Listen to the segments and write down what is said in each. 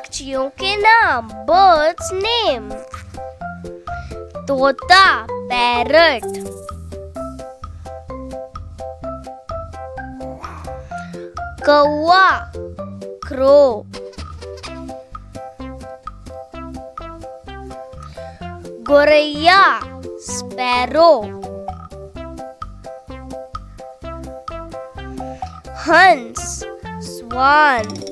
पक्षियों के नाम, बर्ड्स नेम। तोता, पैरट। कौवा, क्रो। गोरैया, स्पैरो। हंस, स्वान।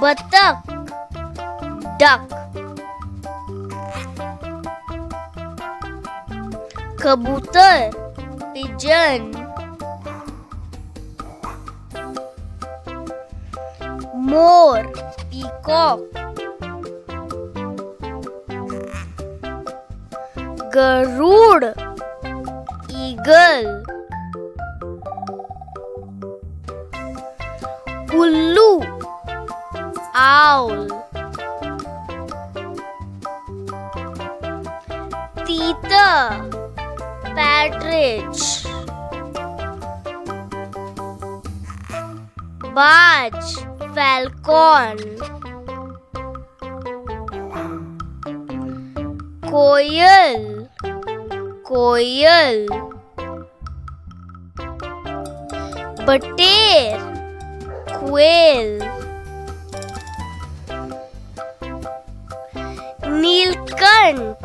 बतख, डक। कबूतर, पिजन। मोर, पीकॉक। गरुड़, ईगल। उल्लू, आउल। तीतर, पैट्रिज। बाज, फैल्कॉन। कोयल, कोयल। बटेर, क्वेल। नीलकंठ,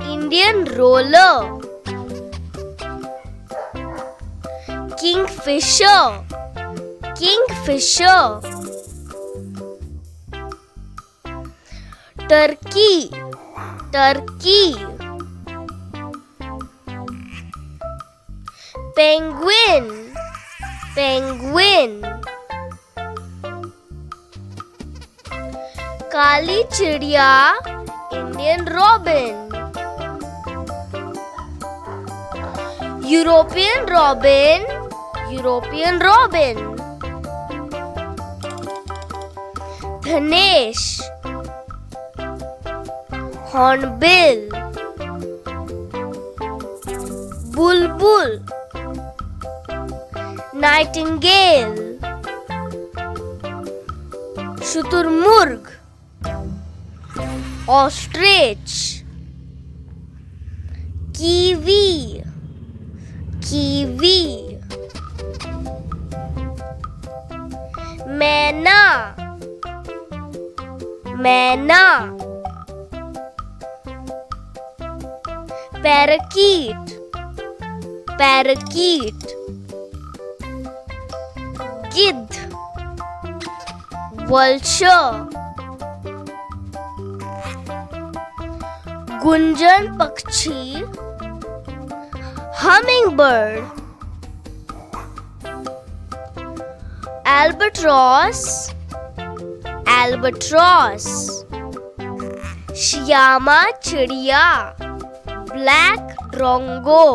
Indian roller. Kingfisher, kingfisher. Turkey, turkey. Penguin, penguin. काली चिड़िया, Indian robin. European robin, European robin. धनेश, हॉर्नबिल। बुलबुल, नाइटिंगेल। शुतुरमुर्ग, ऑस्ट्रिच। Kiwi, kiwi. मैना, मैना। Parakeet, parakeet. गिद्ध, वल्चर। गुंजन पक्षी, हमिंगबर्ड। Albatross, albatross. श्यामा चिड़िया, black drongo.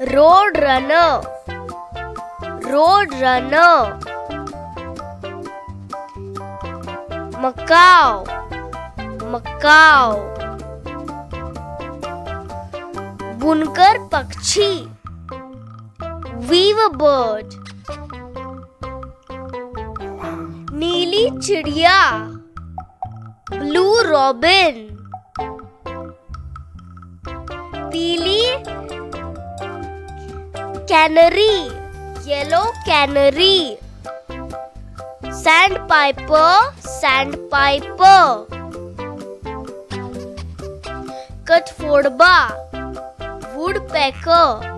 Road runner, road runner. Macaw, macaw. बुनकर पक्षी, वीवर बर्ड। नीली चिड़िया, ब्लू रॉबिन। पीली canary, yellow canary. Sandpiper, sandpiper. कठफोड़वा, वुडपेकर।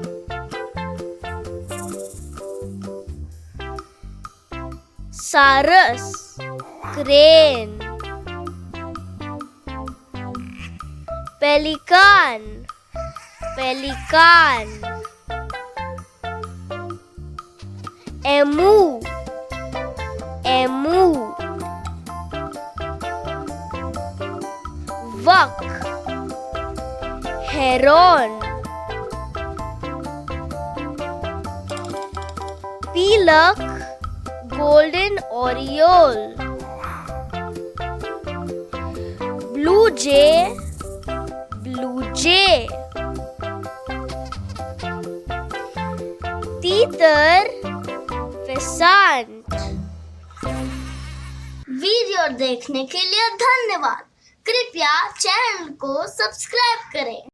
सारस, crane. Pelican, pelican. Emu, emu. वक, हेरॉन। पीलक, golden oriole. Blue jay, blue jay. कबूतर, फेसेंट। वीडियो देखने के लिए धन्यवाद। कृपया चैनल को सब्सक्राइब करें।